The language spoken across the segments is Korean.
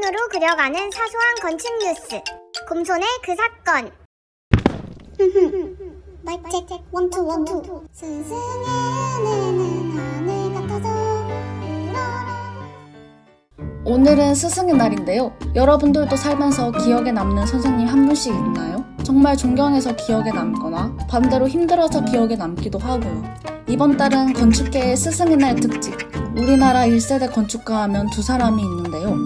손으로 그려가는 사소한 건축 뉴스. 곰손의 그 사건. 마이크 체크 원투 원투. 스승의 은혜는 하늘 같아서 우러러. 오늘은 스승의 날인데요. 여러분들도 살면서 기억에 남는 선생님 한 분씩 있나요? 정말 존경해서 기억에 남거나 반대로 힘들어서 기억에 남기도 하고요. 이번 달은 건축계의 스승의 날 특집. 우리나라 1세대 건축가 하면 두 사람이 있는데요.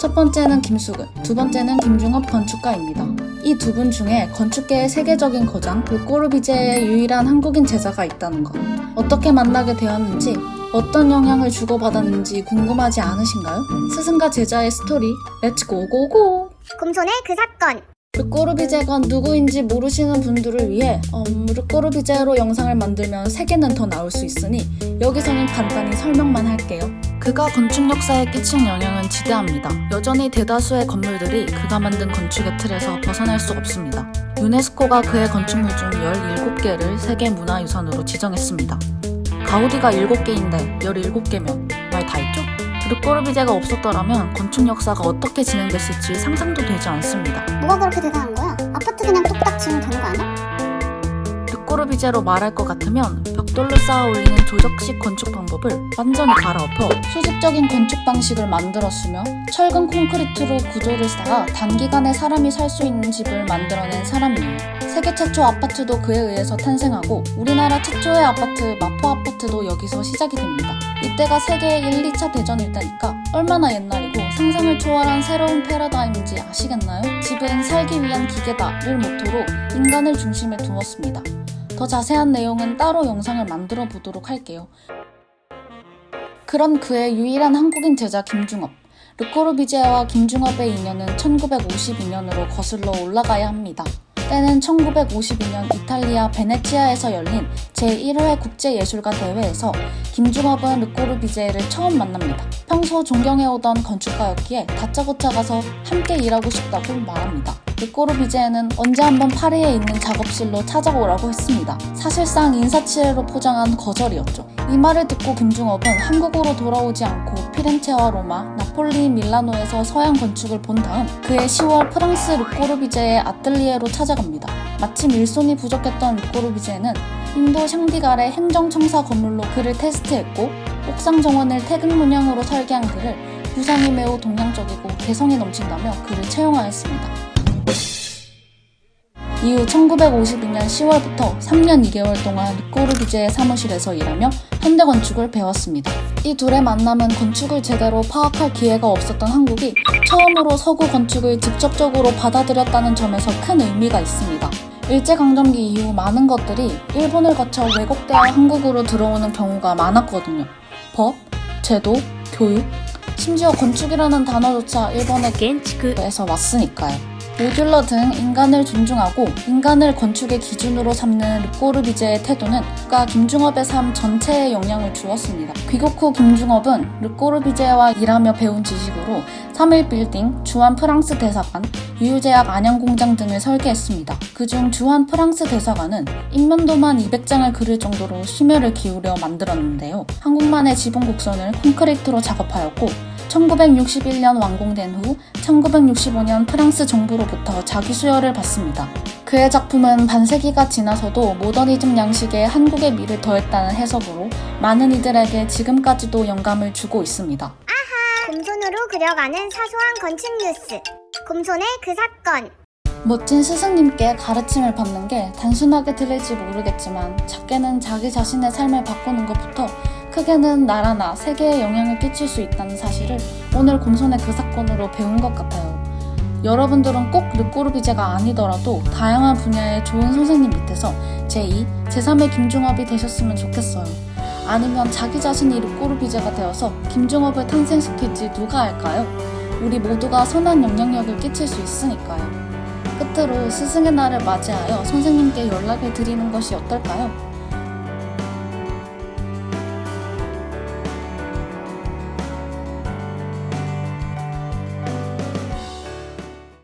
첫 번째는 김수근, 두 번째는 김중업 건축가입니다. 이 두 분 중에 건축계의 세계적인 거장 르꼬르비제의 유일한 한국인 제자가 있다는 것. 어떻게 만나게 되었는지, 어떤 영향을 주고받았는지 궁금하지 않으신가요? 스승과 제자의 스토리, 렛츠 고고고! 곰손의 그 사건. 르꼬르비제가 누구인지 모르시는 분들을 위해 르꼬르비제로 영상을 만들면 3개는 더 나올 수 있으니 여기서는 간단히 설명만 할게요. 그가 건축 역사에 끼친 영향은 지대합니다. 여전히 대다수의 건물들이 그가 만든 건축의 틀에서 벗어날 수 없습니다. 유네스코가 그의 건축물 중 17개를 세계문화유산으로 지정했습니다. 가우디가 7개인데 17개면 말 다 했죠? 르꼬르비제가 없었더라면 건축 역사가 어떻게 진행됐을지 상상도 되지 않습니다. 뭐가 그렇게 대단한 거야? 아파트 그냥 뚝딱 지으면 되는 거 아니야? 르꼬르비제로 말할 것 같으면 벽돌로 쌓아 올리는 조적식 건축 방법을 완전히 갈아엎어 수직적인 건축 방식을 만들었으며 철근 콘크리트로 구조를 쌓아 단기간에 사람이 살 수 있는 집을 만들어낸 사람이에요. 세계 최초 아파트도 그에 의해서 탄생하고 우리나라 최초의 아파트 마포 아파트도 여기서 시작이 됩니다. 이때가 세계 1, 2차 대전일 때니까 얼마나 옛날이고 상상을 초월한 새로운 패러다임인지 아시겠나요? 집은 살기 위한 기계다를 모토로 인간을 중심에 두었습니다. 더 자세한 내용은 따로 영상을 만들어 보도록 할게요. 그런 그의 유일한 한국인 제자 김중업. 르꼬르비제와 김중업의 인연은 1952년으로 거슬러 올라가야 합니다. 때는 1952년 이탈리아 베네치아에서 열린 제1회 국제예술가 대회에서 김중업은 르꼬르비제를 처음 만납니다. 평소 존경해오던 건축가였기에 다짜고짜 가서 함께 일하고 싶다고 말합니다. 르꼬르비제는 언제 한번 파리에 있는 작업실로 찾아오라고 했습니다. 사실상 인사치레로 포장한 거절이었죠. 이 말을 듣고 김중업은 한국으로 돌아오지 않고 피렌체와 로마, 나폴리, 밀라노에서 서양 건축을 본 다음 그해 10월 프랑스 르꼬르비제의 아틀리에로 찾아갑니다. 마침 일손이 부족했던 르꼬르비제는 인도 샹디갈의 행정청사 건물로 그를 테스트했고 옥상 정원을 태극 문양으로 설계한 그를 구상이 매우 동양적이고 개성이 넘친다며 그를 채용하였습니다. 이후 1952년 10월부터 3년 2개월 동안 르꼬르비제의 사무실에서 일하며 현대건축을 배웠습니다. 이 둘의 만남은 건축을 제대로 파악할 기회가 없었던 한국이 처음으로 서구 건축을 직접적으로 받아들였다는 점에서 큰 의미가 있습니다. 일제강점기 이후 많은 것들이 일본을 거쳐 왜곡되어 한국으로 들어오는 경우가 많았거든요. 법, 제도, 교육, 심지어 건축이라는 단어조차 일본의 겐치크에서 왔으니까요. 모듈러 등 인간을 존중하고 인간을 건축의 기준으로 삼는 르꼬르비제의 태도는 그가 김중업의 삶 전체에 영향을 주었습니다. 귀국 후 김중업은 르꼬르비제와 일하며 배운 지식으로 3.1빌딩, 주한 프랑스 대사관, 유유제약 안양공장 등을 설계했습니다. 그중 주한 프랑스 대사관은 인면도만 200장을 그릴 정도로 심혈을 기울여 만들었는데요. 한국만의 지붕 곡선을 콘크리트로 작업하였고 1961년 완공된 후 1965년 프랑스 정부로부터 자기 수여를 받습니다. 그의 작품은 반세기가 지나서도 모더니즘 양식에 한국의 미를 더했다는 해석으로 많은 이들에게 지금까지도 영감을 주고 있습니다. 아하! 곰손으로 그려가는 사소한 건축 뉴스. 곰손의 그 사건. 멋진 스승님께 가르침을 받는 게 단순하게 들릴지 모르겠지만 작게는 자기 자신의 삶을 바꾸는 것부터 크게는 나라나 세계에 영향을 끼칠 수 있다는 사실을 오늘 곰손의 그 사건으로 배운 것 같아요. 여러분들은 꼭 르꼬르비제가 아니더라도 다양한 분야의 좋은 선생님 밑에서 제2, 제3의 김중업이 되셨으면 좋겠어요. 아니면 자기 자신이 르꼬르비제가 되어서 김중업을 탄생시킬지 누가 알까요? 우리 모두가 선한 영향력을 끼칠 수 있으니까요. 끝으로 스승의 날을 맞이하여 선생님께 연락을 드리는 것이 어떨까요?